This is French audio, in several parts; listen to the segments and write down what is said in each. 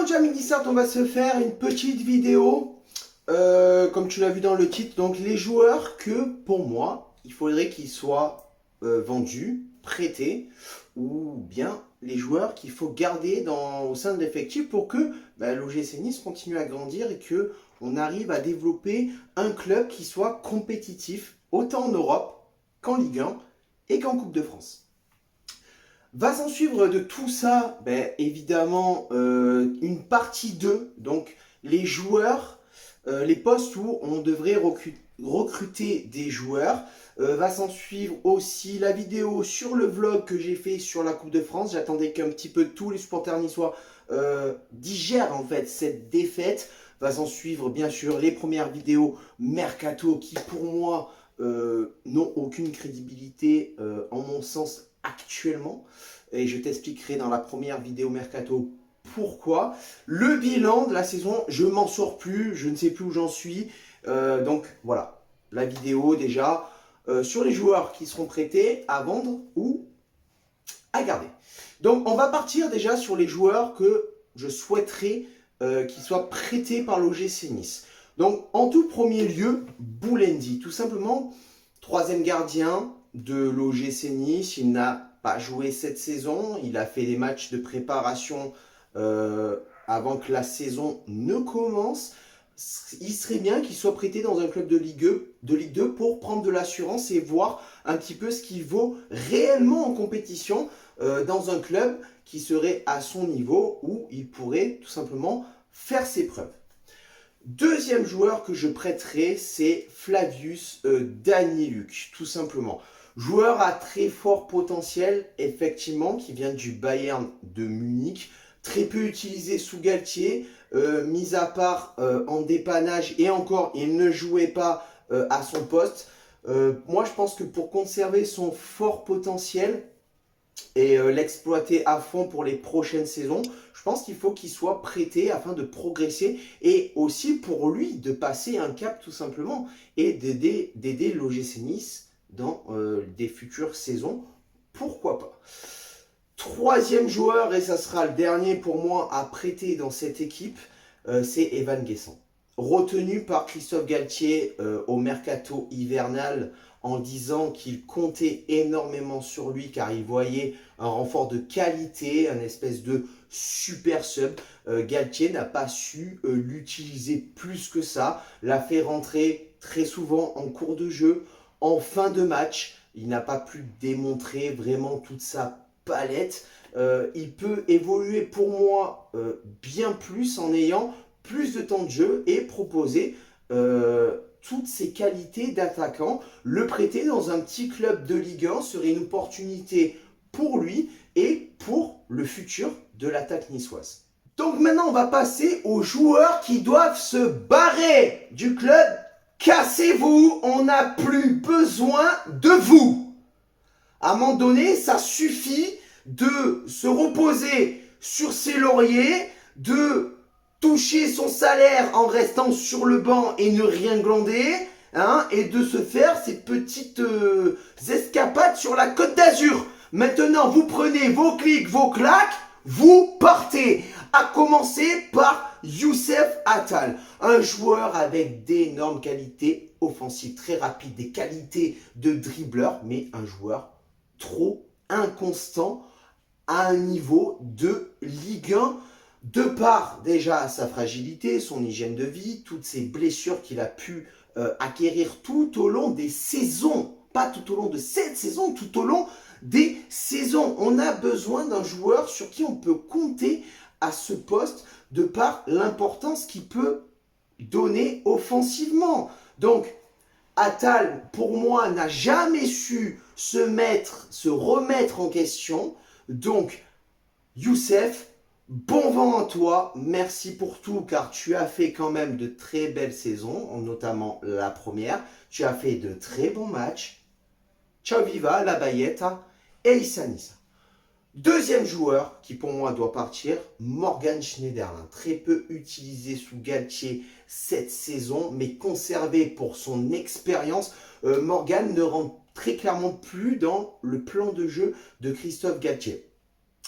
Aujourd'hui, à midi on va se faire une petite vidéo, comme tu l'as vu dans le titre. Donc, les joueurs que, pour moi, il faudrait qu'ils soient vendus, prêtés, ou bien les joueurs qu'il faut garder au sein de l'effectif pour que l'OGC Nice continue à grandir et que on arrive à développer un club qui soit compétitif, autant en Europe qu'en Ligue 1 et qu'en Coupe de France. Va s'en suivre de tout ça, évidemment, une partie 2, donc les joueurs, les postes où on devrait recruter des joueurs. Va s'en suivre aussi la vidéo sur le vlog que j'ai fait sur la Coupe de France. J'attendais qu'un petit peu tous les supporters niçois digèrent en fait cette défaite. Va s'en suivre bien sûr les premières vidéos Mercato qui pour moi n'ont aucune crédibilité en mon sens actuellement, et je t'expliquerai dans la première vidéo Mercato pourquoi. Le bilan de la saison, je m'en sors plus, je ne sais plus où j'en suis, donc voilà, la vidéo déjà sur les joueurs qui seront prêtés à vendre ou à garder. Donc on va partir déjà sur les joueurs que je souhaiterais qu'ils soient prêtés par l'OGC Nice. Donc en tout premier lieu, Boulendi, tout simplement, troisième gardien de l'OGC Nice. Il n'a pas joué cette saison, il a fait des matchs de préparation avant que la saison ne commence. Il serait bien qu'il soit prêté dans un club de Ligue 2 pour prendre de l'assurance et voir un petit peu ce qu'il vaut réellement en compétition dans un club qui serait à son niveau où il pourrait tout simplement faire ses preuves. Deuxième joueur que je prêterai, c'est Flavius Daniluk, tout simplement. Joueur à très fort potentiel, effectivement, qui vient du Bayern de Munich. Très peu utilisé sous Galtier, mis à part en dépannage, et encore, il ne jouait pas à son poste. Moi, je pense que pour conserver son fort potentiel et l'exploiter à fond pour les prochaines saisons, je pense qu'il faut qu'il soit prêté afin de progresser et aussi pour lui de passer un cap tout simplement et d'aider l'OGC Nice dans des futures saisons, pourquoi pas. Troisième joueur, et ça sera le dernier pour moi à prêter dans cette équipe, c'est Evan Guessant. Retenu par Christophe Galtier au mercato hivernal en disant qu'il comptait énormément sur lui car il voyait un renfort de qualité, un espèce de super sub. Galtier n'a pas su l'utiliser plus que ça, l'a fait rentrer très souvent en cours de jeu, en fin de match. Il n'a pas pu démontrer vraiment toute sa palette. Il peut évoluer pour moi bien plus en ayant plus de temps de jeu et proposer toutes ses qualités d'attaquant. Le prêter dans un petit club de Ligue 1 serait une opportunité pour lui et pour le futur de l'attaque niçoise. Donc maintenant on va passer aux joueurs qui doivent se barrer du club. Cassez-vous, on n'a plus besoin de vous. À un moment donné, ça suffit de se reposer sur ses lauriers, de toucher son salaire en restant sur le banc et ne rien glander, hein, et de se faire ces petites escapades sur la Côte d'Azur. Maintenant, vous prenez vos clics, vos claques, vous partez. À commencer par Youssef Attal, un joueur avec d'énormes qualités offensives, très rapide, des qualités de dribbleur, mais un joueur trop inconstant à un niveau de Ligue 1, de par déjà sa fragilité, son hygiène de vie, toutes ces blessures qu'il a pu acquérir tout au long des saisons, pas tout au long de cette saison, tout au long des saisons. On a besoin d'un joueur sur qui on peut compter à ce poste de par l'importance qu'il peut donner offensivement. Donc, Attal, pour moi, n'a jamais su se remettre en question. Donc, Youssef, bon vent à toi, merci pour tout, car tu as fait quand même de très belles saisons, notamment la première. Tu as fait de très bons matchs. Ciao viva, la Bayetta et Issa Nissa. Deuxième joueur qui pour moi doit partir, Morgan Schneiderlin. Très peu utilisé sous Galtier cette saison, mais conservé pour son expérience. Morgan ne rentre très clairement plus dans le plan de jeu de Christophe Galtier.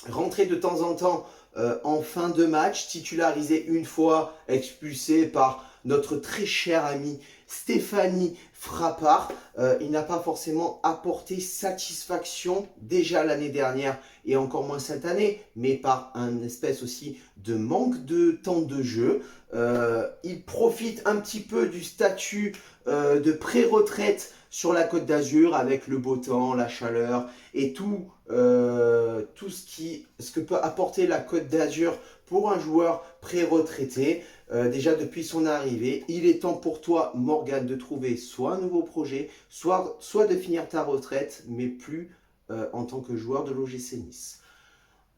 Rentrer de temps en temps en fin de match, titularisé une fois, expulsé par notre très cher ami Stéphanie Frappard. Il n'a pas forcément apporté satisfaction déjà l'année dernière et encore moins cette année, mais par un espèce aussi de manque de temps de jeu. Il profite un petit peu du statut de pré-retraite sur la Côte d'Azur avec le beau temps, la chaleur et tout ce que peut apporter la Côte d'Azur pour un joueur pré-retraité. Déjà depuis son arrivée, il est temps pour toi, Morgan, de trouver soit un nouveau projet, soit de finir ta retraite, mais plus en tant que joueur de l'OGC Nice.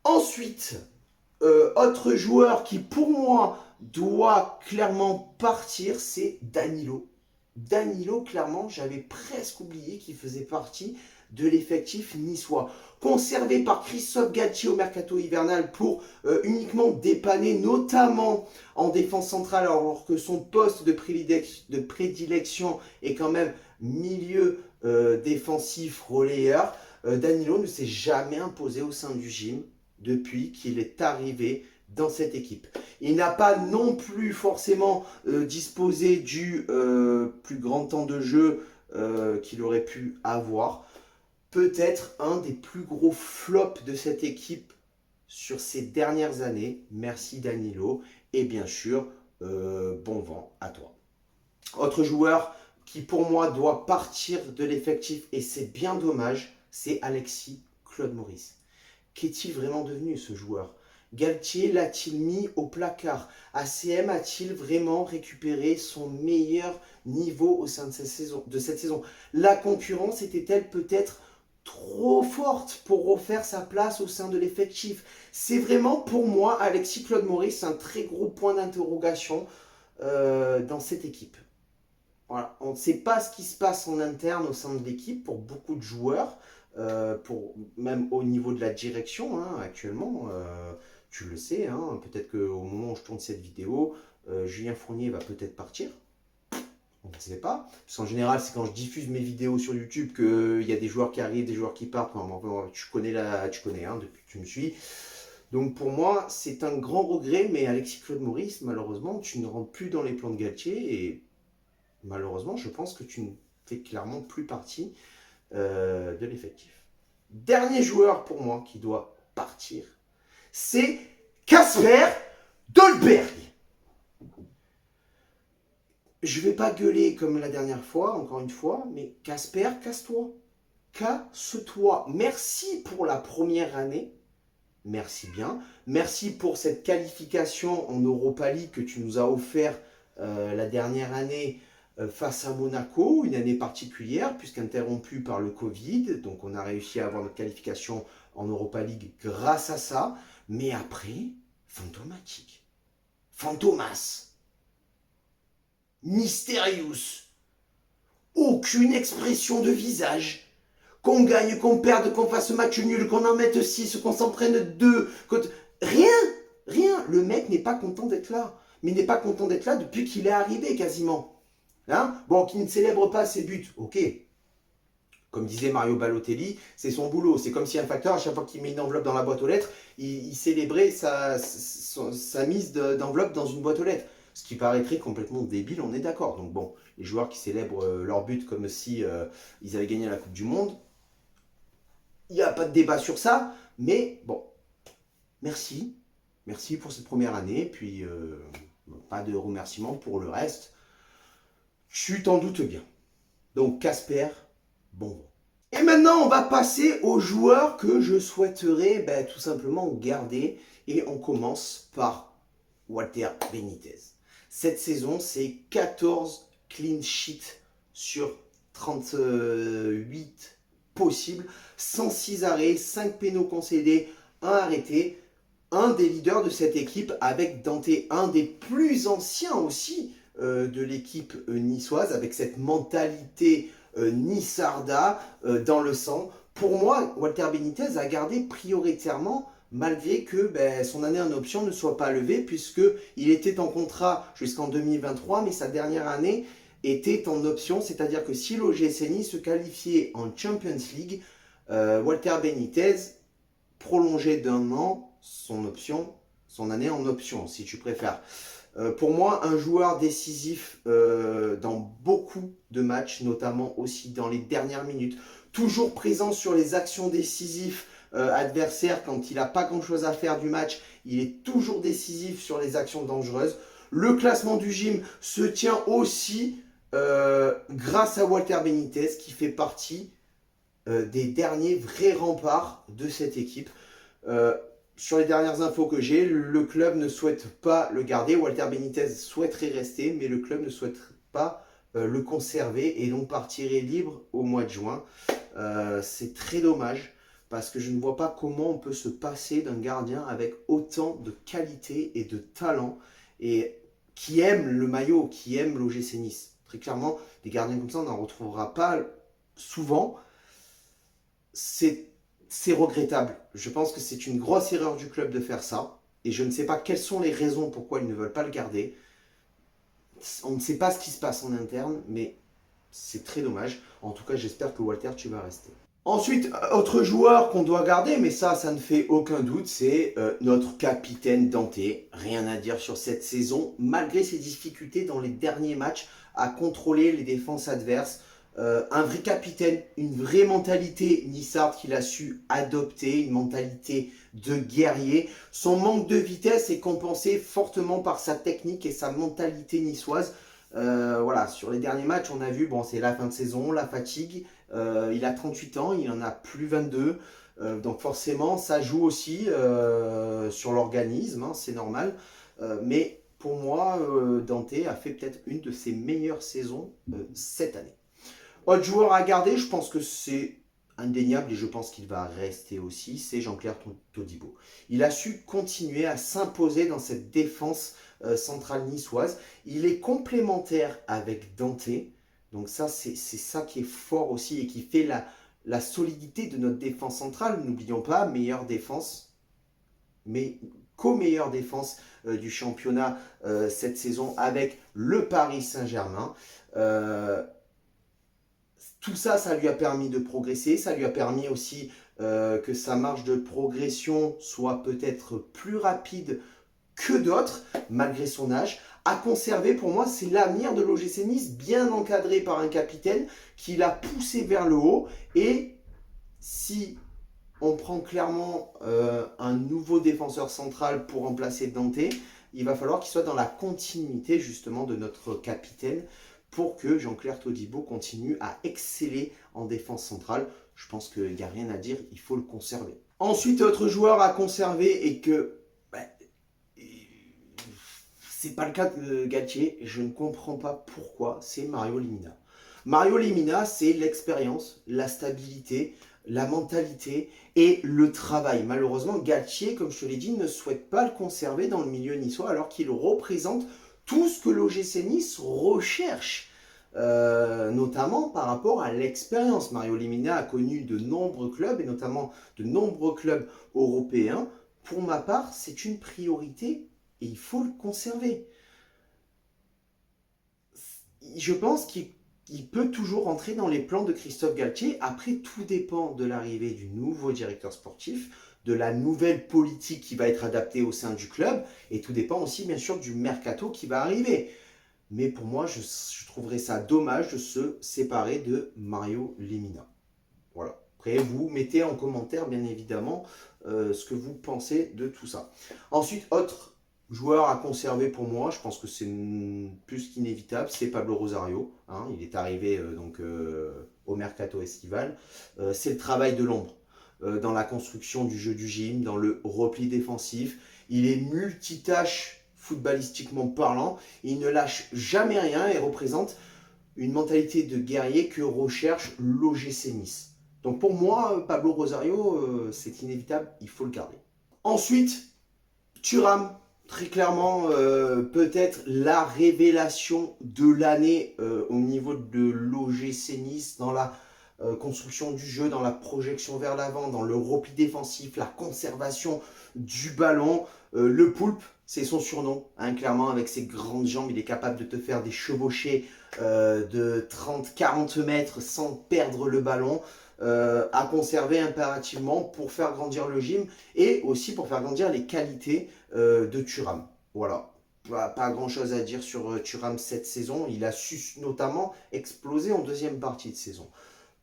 Ensuite, autre joueur qui pour moi doit clairement partir, c'est Danilo. Danilo, clairement, j'avais presque oublié qu'il faisait partie de l'effectif niçois. Conservé par Christophe Galtier au mercato hivernal pour uniquement dépanner, notamment en défense centrale, alors que son poste de prédilection est quand même milieu défensif relayeur. Danilo ne s'est jamais imposé au sein du gym depuis qu'il est arrivé dans cette équipe. Il n'a pas non plus forcément disposé du plus grand temps de jeu qu'il aurait pu avoir. Peut-être un des plus gros flops de cette équipe sur ces dernières années. Merci Danilo. Et bien sûr, bon vent à toi. Autre joueur qui pour moi doit partir de l'effectif, et c'est bien dommage, c'est Alexis Claude Maurice. Qu'est-il vraiment devenu ce joueur? Galtier l'a-t-il mis au placard? ACM a-t-il vraiment récupéré son meilleur niveau au sein de cette saison? La concurrence était-elle peut-être trop forte pour refaire sa place au sein de l'effectif? C'est vraiment pour moi, Alexis Claude Maurice, un très gros point d'interrogation dans cette équipe. Voilà. On ne sait pas ce qui se passe en interne au sein de l'équipe pour beaucoup de joueurs. Même au niveau de la direction actuellement, tu le sais, peut-être qu'au moment où je tourne cette vidéo, Julien Fournier va peut-être partir, on ne sait pas, parce qu'en général c'est quand je diffuse mes vidéos sur YouTube qu'il y a des joueurs qui arrivent, des joueurs qui partent. Tu connais, depuis que tu me suis. Donc pour moi c'est un grand regret, mais Alexis Claude Maurice, malheureusement tu ne rentres plus dans les plans de Galtier, et malheureusement je pense que tu ne fais clairement plus partie de l'effectif. Dernier joueur pour moi qui doit partir, c'est Kasper Dolberg. Je vais pas gueuler comme la dernière fois, encore une fois, mais Kasper, casse-toi. Casse-toi. Merci pour la première année. Merci bien. Merci pour cette qualification en Europa League que tu nous as offert la dernière année face à Monaco, une année particulière puisqu'interrompue par le Covid. Donc on a réussi à avoir notre qualification en Europa League grâce à ça. Mais après, fantomatique. Fantomas. Mysterious. Aucune expression de visage. Qu'on gagne, qu'on perde, qu'on fasse match nul, qu'on en mette 6, qu'on s'entraîne 2. Rien. Rien. Le mec n'est pas content d'être là. Mais il n'est pas content d'être là depuis qu'il est arrivé quasiment. Bon, qu'il ne célèbre pas ses buts, ok. Comme disait Mario Balotelli, c'est son boulot. C'est comme si un facteur, à chaque fois qu'il met une enveloppe dans la boîte aux lettres, il célébrait sa mise d'enveloppe dans une boîte aux lettres. Ce qui paraîtrait complètement débile, on est d'accord. Donc bon, les joueurs qui célèbrent leur but comme si ils avaient gagné la Coupe du Monde, il n'y a pas de débat sur ça. Mais bon, merci. Merci pour cette première année. Puis pas de remerciements pour le reste. Tu t'en doutes bien. Donc Kasper, bon. Et maintenant, on va passer aux joueurs que je souhaiterais tout simplement garder. Et on commence par Walter Benitez. Cette saison, c'est 14 clean sheets sur 38 possibles, 106 arrêts, 5 pénaux concédés, 1 arrêté. Un des leaders de cette équipe avec Dante, un des plus anciens aussi de l'équipe niçoise, avec cette mentalité nissarda dans le sang. Pour moi, Walter Benitez a gardé prioritairement, malgré que son année en option ne soit pas levée, puisqu'il était en contrat jusqu'en 2023, mais sa dernière année était en option, c'est-à-dire que si l'OGC Nice se qualifiait en Champions League, Walter Benitez prolongeait d'1 an son option son année en option, si tu préfères. Pour moi, un joueur décisif dans beaucoup de matchs, notamment aussi dans les dernières minutes, toujours présent sur les actions décisives adversaires quand il n'a pas grand-chose à faire du match, il est toujours décisif sur les actions dangereuses. Le classement du gym se tient aussi grâce à Walter Benitez qui fait partie des derniers vrais remparts de cette équipe. Sur les dernières infos que j'ai, le club ne souhaite pas le garder. Walter Benitez souhaiterait rester, mais le club ne souhaite pas le conserver et donc partirait libre au mois de juin. C'est très dommage parce que je ne vois pas comment on peut se passer d'un gardien avec autant de qualité et de talent et qui aime le maillot, qui aime l'OGC Nice. Très clairement, des gardiens comme ça, on n'en retrouvera pas souvent. C'est regrettable. Je pense que c'est une grosse erreur du club de faire ça. Et je ne sais pas quelles sont les raisons pourquoi ils ne veulent pas le garder. On ne sait pas ce qui se passe en interne, mais c'est très dommage. En tout cas, j'espère que Walter, tu vas rester. Ensuite, autre joueur qu'on doit garder, mais ça ne fait aucun doute, c'est notre capitaine Dante. Rien à dire sur cette saison, malgré ses difficultés dans les derniers matchs à contrôler les défenses adverses. Un vrai capitaine, une vraie mentalité nissarde qu'il a su adopter, une mentalité de guerrier. Son manque de vitesse est compensé fortement par sa technique et sa mentalité niçoise. Voilà, sur les derniers matchs, on a vu, bon, c'est la fin de saison, la fatigue. Il a 38 ans, il en a plus 22. Donc forcément, ça joue aussi sur l'organisme, hein, c'est normal. Mais pour moi, Dante a fait peut-être une de ses meilleures saisons cette année. Autre joueur à garder, je pense que c'est indéniable et je pense qu'il va rester aussi, c'est Jean-Claire Todibo. Il a su continuer à s'imposer dans cette défense centrale niçoise. Il est complémentaire avec Dante. Donc ça, c'est ça qui est fort aussi et qui fait la solidité de notre défense centrale. N'oublions pas, meilleure défense, mais co-meilleure défense du championnat cette saison avec le Paris Saint-Germain. Tout ça, ça lui a permis de progresser, ça lui a permis aussi que sa marge de progression soit peut-être plus rapide que d'autres, malgré son âge. À conserver, pour moi, c'est l'avenir de l'OGC Nice, bien encadré par un capitaine qui l'a poussé vers le haut. Et si on prend clairement un nouveau défenseur central pour remplacer Dante, il va falloir qu'il soit dans la continuité justement de notre capitaine pour que Jean-Claire Todibo continue à exceller en défense centrale. Je pense qu'il n'y a rien à dire, il faut le conserver. Ensuite, autre joueur à conserver et que c'est pas le cas de Galtier, et je ne comprends pas pourquoi, c'est Mario Lemina. Mario Lemina, c'est l'expérience, la stabilité, la mentalité et le travail. Malheureusement, Galtier, comme je te l'ai dit, ne souhaite pas le conserver dans le milieu niçois alors qu'il représente tout ce que l'OGC Nice recherche, notamment par rapport à l'expérience. Mario Lemina a connu de nombreux clubs, et notamment de nombreux clubs européens. Pour ma part, c'est une priorité et il faut le conserver. Je pense qu'il peut toujours entrer dans les plans de Christophe Galtier. Après, tout dépend de l'arrivée du nouveau directeur sportif, de la nouvelle politique qui va être adaptée au sein du club, et tout dépend aussi bien sûr du mercato qui va arriver. Mais pour moi, je trouverais ça dommage de se séparer de Mario Lemina. Voilà. Après, vous mettez en commentaire bien évidemment ce que vous pensez de tout ça. Ensuite, autre joueur à conserver pour moi, je pense que c'est plus qu'inévitable, c'est Pablo Rosario. Hein, il est arrivé au mercato estival. C'est le travail de l'ombre. Dans la construction du jeu du gym, dans le repli défensif. Il est multitâche footballistiquement parlant. Il ne lâche jamais rien et représente une mentalité de guerrier que recherche l'OGC Nice. Donc pour moi, Pablo Rosario, c'est inévitable, il faut le garder. Ensuite, Thuram, très clairement, peut-être la révélation de l'année au niveau de l'OGC Nice dans la construction du jeu, dans la projection vers l'avant, dans le repli défensif, la conservation du ballon. Le poulpe, c'est son surnom, hein, clairement, avec ses grandes jambes, il est capable de te faire des chevauchées de 30-40 mètres sans perdre le ballon. À conserver impérativement pour faire grandir le gym et aussi pour faire grandir les qualités de Thuram. Voilà. Pas grand chose à dire sur Thuram cette saison. Il a su notamment exploser en deuxième partie de saison.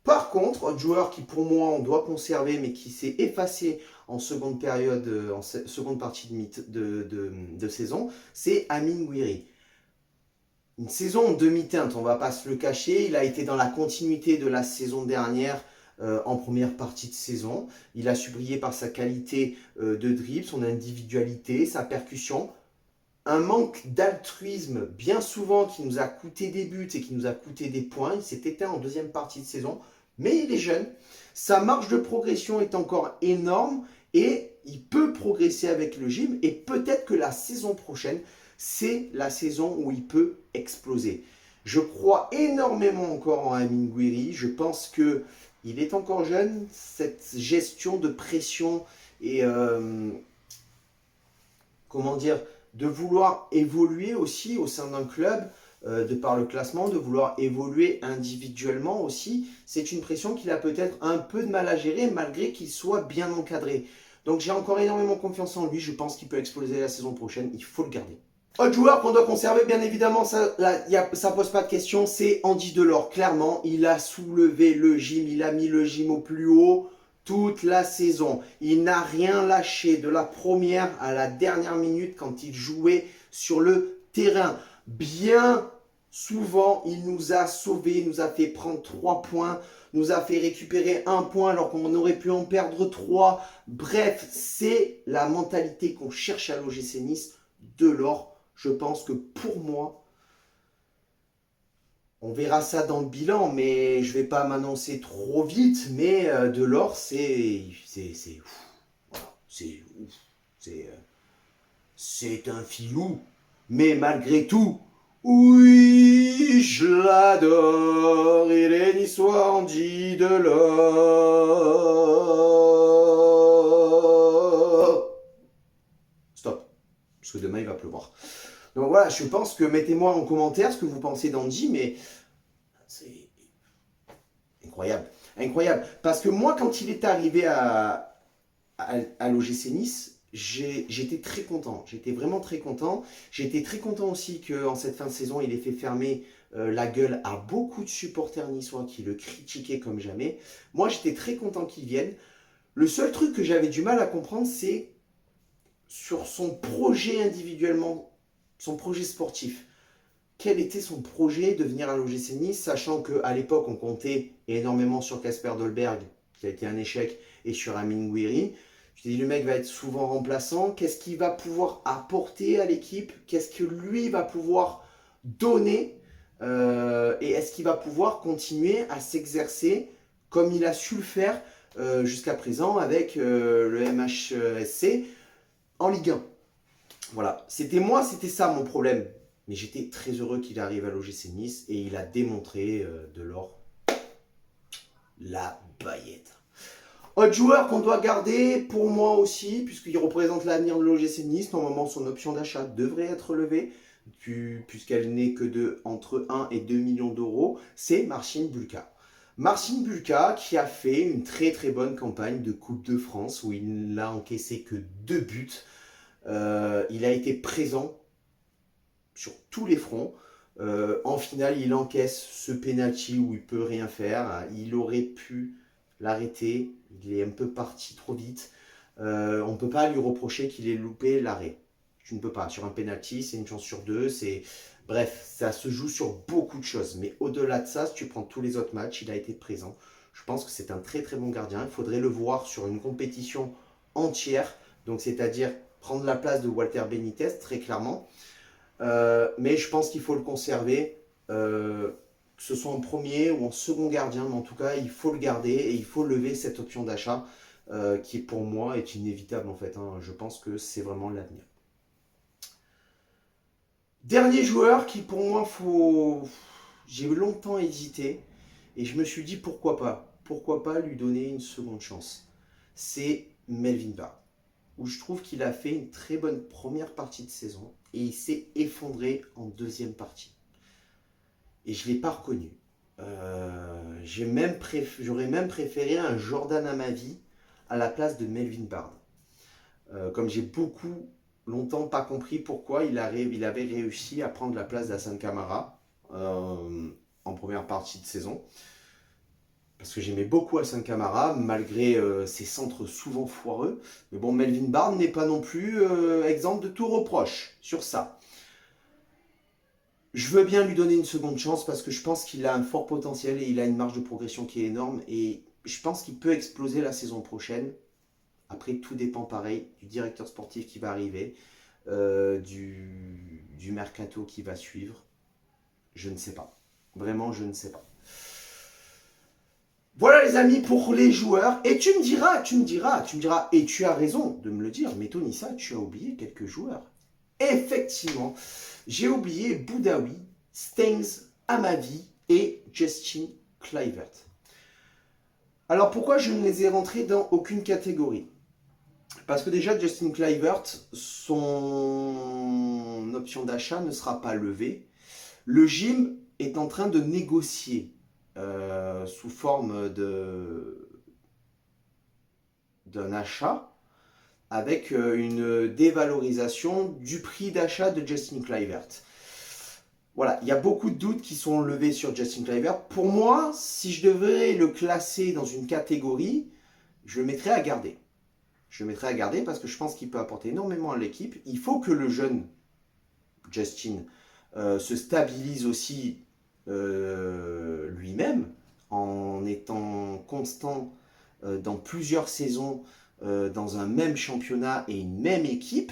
Par contre, un joueur qui pour moi on doit conserver mais qui s'est effacé en seconde période, en seconde partie de saison, c'est Amine Gouiri. Une saison en demi-teinte, on ne va pas se le cacher. Il a été dans la continuité de la saison dernière en première partie de saison. Il a su briller par sa qualité de dribble, son individualité, sa percussion. Un manque d'altruisme bien souvent qui nous a coûté des buts et qui nous a coûté des points. Il s'est éteint en deuxième partie de saison, mais il est jeune. Sa marge de progression est encore énorme et il peut progresser avec le gym et peut-être que la saison prochaine, c'est la saison où il peut exploser. Je crois énormément encore en Amine Gouiri. Je pense que il est encore jeune. Cette gestion de pression et comment dire, de vouloir évoluer aussi au sein d'un club, de par le classement, de vouloir évoluer individuellement aussi, c'est une pression qu'il a peut-être un peu de mal à gérer malgré qu'il soit bien encadré. Donc j'ai encore énormément confiance en lui, je pense qu'il peut exploser la saison prochaine, il faut le garder. Autre joueur qu'on doit conserver, bien évidemment, ça pose pas de question, c'est Andy Delors. Clairement, il a soulevé le gym, il a mis le gym au plus haut toute la saison. Il n'a rien lâché de la première à la dernière minute quand il jouait sur le terrain. Bien souvent, il nous a sauvés, il nous a fait prendre 3 points, nous a fait récupérer 1 point alors qu'on aurait pu en perdre 3. Bref, c'est la mentalité qu'on cherche à l'OGC Nice. Delors, je pense que pour moi, on verra ça dans le bilan, mais je ne vais pas m'annoncer trop vite, mais Delors, c'est un filou. Mais malgré tout, oui, je l'adore, il est niçois, Andy Delors. Stop, parce que demain il va pleuvoir. Donc voilà, je pense que mettez-moi en commentaire ce que vous pensez d'Andy, mais c'est incroyable. Incroyable. Parce que moi, quand il est arrivé à l'OGC Nice, j'étais très content. J'étais vraiment très content. J'étais très content aussi qu'en cette fin de saison, il ait fait fermer la gueule à beaucoup de supporters niçois qui le critiquaient comme jamais. Moi, j'étais très content qu'il vienne. Le seul truc que j'avais du mal à comprendre, c'est sur son projet individuellement, son projet sportif. Quel était son projet de venir à l'OGC Nice, sachant qu'à l'époque, on comptait énormément sur Kasper Dolberg, qui a été un échec, et sur Amine Gouiri. Je dis, le mec va être souvent remplaçant. Qu'est-ce qu'il va pouvoir apporter à l'équipe? Qu'est-ce que lui va pouvoir donner? Et est-ce qu'il va pouvoir continuer à s'exercer comme il a su le faire jusqu'à présent avec le MHSC en Ligue 1? Voilà, c'était ça mon problème. Mais j'étais très heureux qu'il arrive à l'OGC Nice et il a démontré Delors la baillette. Autre joueur qu'on doit garder, pour moi aussi, puisqu'il représente l'avenir de l'OGC Nice, normalement son option d'achat devrait être levée, puisqu'elle n'est que de entre 1 et 2 millions d'euros, c'est Marcin Bulka. Marcin Bulka qui a fait une très très bonne campagne de Coupe de France où il n'a encaissé que 2 buts. Il a été présent sur tous les fronts. En finale, il encaisse ce penalty où il peut rien faire. Il aurait pu l'arrêter. Il est un peu parti trop vite. On ne peut pas lui reprocher qu'il ait loupé l'arrêt. Tu ne peux pas. Sur un penalty, c'est une chance sur 2. Bref, ça se joue sur beaucoup de choses. Mais au-delà de ça, si tu prends tous les autres matchs, il a été présent. Je pense que c'est un très très bon gardien. Il faudrait le voir sur une compétition entière. Donc c'est-à-dire prendre la place de Walter Benitez, très clairement. Mais je pense qu'il faut le conserver, que ce soit en premier ou en second gardien, mais en tout cas, il faut le garder et il faut lever cette option d'achat qui, pour moi, est inévitable en fait. Je pense que c'est vraiment l'avenir. Dernier joueur qui, pour moi, j'ai longtemps hésité et je me suis dit pourquoi pas. Pourquoi pas lui donner une seconde chance. C'est Melvin Bard, où je trouve qu'il a fait une très bonne première partie de saison et il s'est effondré en deuxième partie. Et je ne l'ai pas reconnu. J'aurais même préféré un Jordan Amavi à la place de Melvin Bard. Comme j'ai beaucoup longtemps pas compris pourquoi il avait réussi à prendre la place d'Hassan Kamara en première partie de saison. Parce que j'aimais beaucoup Hassan Kamara, malgré ses centres souvent foireux. Mais bon, Melvin Barnes n'est pas non plus exempt de tout reproche sur ça. Je veux bien lui donner une seconde chance parce que je pense qu'il a un fort potentiel et il a une marge de progression qui est énorme. Et je pense qu'il peut exploser la saison prochaine. Après, tout dépend pareil du directeur sportif qui va arriver, du mercato qui va suivre. Je ne sais pas. Vraiment, je ne sais pas. Voilà les amis pour les joueurs. Et tu me diras, et tu as raison de me le dire, mais Tonissa, tu as oublié quelques joueurs. Effectivement, j'ai oublié Boudaoui, Stengs, Amavi et Justin Kluivert. Alors pourquoi je ne les ai rentrés dans aucune catégorie? Parce que déjà, Justin Kluivert, son option d'achat ne sera pas levée. Le gym est en train de négocier sous forme d'un achat avec une dévalorisation du prix d'achat de Justin Kluivert. Voilà, il y a beaucoup de doutes qui sont levés sur Justin Kluivert. Pour moi, si je devrais le classer dans une catégorie, je le mettrais à garder. Je le mettrais à garder parce que je pense qu'il peut apporter énormément à l'équipe. Il faut que le jeune Justin se stabilise aussi lui-même en étant constant dans plusieurs saisons dans un même championnat et une même équipe.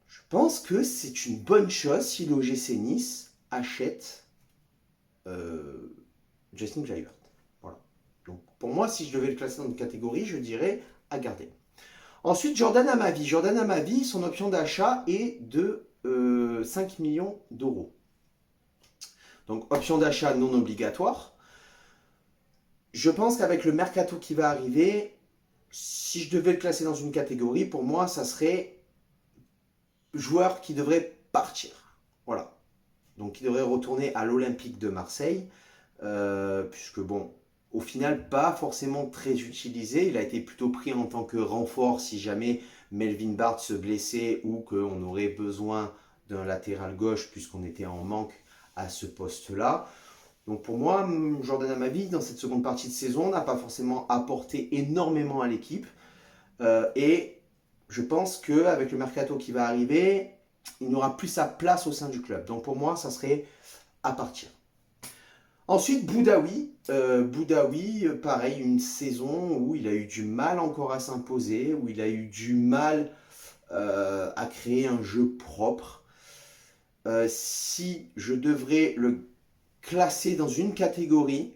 Je pense que c'est une bonne chose si l'OGC Nice achète Justin Kluivert. Voilà. Donc pour moi, si je devais le classer dans une catégorie, je dirais à garder. Ensuite, Jordan Amavi. Jordan Amavi, son option d'achat est de 5 millions d'euros. Donc option d'achat non obligatoire. Je pense qu'avec le mercato qui va arriver, si je devais le classer dans une catégorie, pour moi, ça serait joueur qui devrait partir. Voilà. Donc il devrait retourner à l'Olympique de Marseille, puisque bon, au final, pas forcément très utilisé. Il a été plutôt pris en tant que renfort si jamais Melvin Barnes se blessait ou qu'on aurait besoin d'un latéral gauche, puisqu'on était en manque à ce poste-là. Donc pour moi, Jordan Amavi, dans cette seconde partie de saison, n'a pas forcément apporté énormément à l'équipe. Et je pense qu'avec le mercato qui va arriver, il n'aura plus sa place au sein du club. Donc pour moi, ça serait à partir. Ensuite, Boudaoui. Boudaoui, pareil, une saison où il a eu du mal encore à s'imposer, où il a eu du mal à créer un jeu propre. Si je devrais le classer dans une catégorie,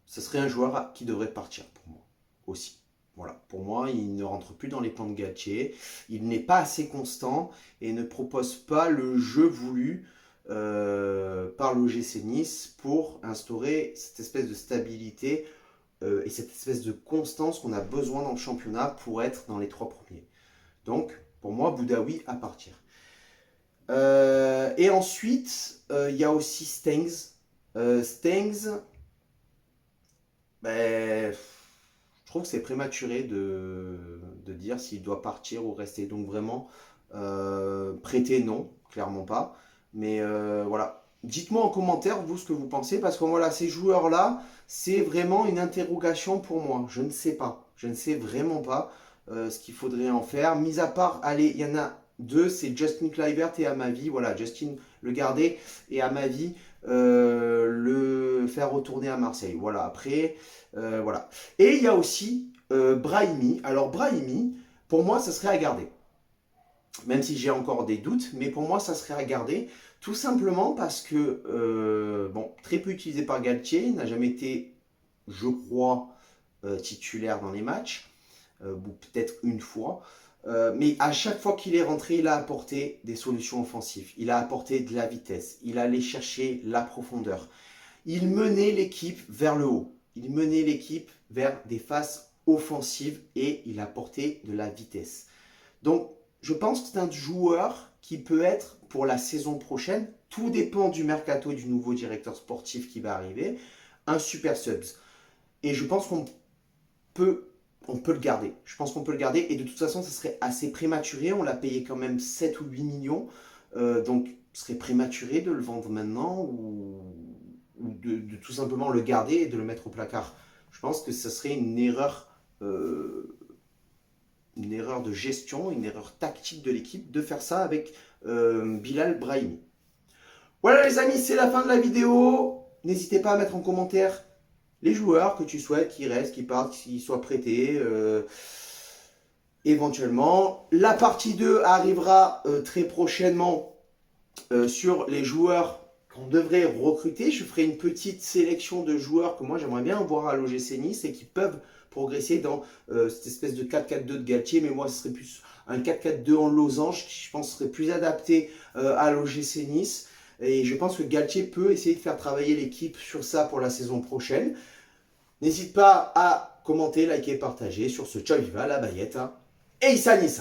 ce serait un joueur qui devrait partir pour moi aussi. Voilà, pour moi, il ne rentre plus dans les plans de Galtier, il n'est pas assez constant et ne propose pas le jeu voulu par l'OGC Nice pour instaurer cette espèce de stabilité et cette espèce de constance qu'on a besoin dans le championnat pour être dans les 3 premiers. Donc, pour moi, Boudaoui à partir. Et ensuite, il y a aussi Stengs. Stengs, ben, je trouve que c'est prématuré de dire s'il doit partir ou rester. Donc vraiment, prêter, non, clairement pas. Mais voilà. Dites-moi en commentaire, vous, ce que vous pensez. Parce que voilà, ces joueurs-là, c'est vraiment une interrogation pour moi. Je ne sais pas. Je ne sais vraiment pas ce qu'il faudrait en faire. Mis à part, allez, il y en a deux, c'est Justin Kluivert et Amavi. Voilà, Justin le garder et Amavi le faire retourner à Marseille. Voilà, après, voilà. Et il y a aussi Brahimi. Alors Brahimi, pour moi, ça serait à garder. Même si j'ai encore des doutes, mais pour moi, ça serait à garder. Tout simplement parce que, bon, très peu utilisé par Galtier, n'a jamais été, je crois, titulaire dans les matchs, ou peut-être une fois. Mais à chaque fois qu'il est rentré, il a apporté des solutions offensives. Il a apporté de la vitesse. Il allait chercher la profondeur. Il menait l'équipe vers le haut. Il menait l'équipe vers des phases offensives et il apportait de la vitesse. Donc, je pense que c'est un joueur qui peut être pour la saison prochaine. Tout dépend du mercato et du nouveau directeur sportif qui va arriver. Un super subs. Et je pense qu'on peut on peut le garder. Je pense qu'on peut le garder. Et de toute façon, ça serait assez prématuré. On l'a payé quand même 7 ou 8 millions. Donc, ce serait prématuré de le vendre maintenant ou de tout simplement le garder et de le mettre au placard. Je pense que ce serait une erreur de gestion, une erreur tactique de l'équipe de faire ça avec Bilal Brahimi. Voilà les amis, c'est la fin de la vidéo. N'hésitez pas à mettre en commentaire les joueurs que tu souhaites, qui restent, qui partent, qui soient prêtés. Éventuellement. La partie 2 arrivera très prochainement sur les joueurs qu'on devrait recruter. Je ferai une petite sélection de joueurs que moi j'aimerais bien voir à l'OGC Nice et qui peuvent progresser dans cette espèce de 4-4-2 de Galtier. Mais moi, ce serait plus un 4-4-2 en losange qui, je pense, serait plus adapté à l'OGC Nice. Et je pense que Galtier peut essayer de faire travailler l'équipe sur ça pour la saison prochaine. N'hésite pas à commenter, liker, partager sur ce Ciao Viva la Bayette. Et Issa Nissa.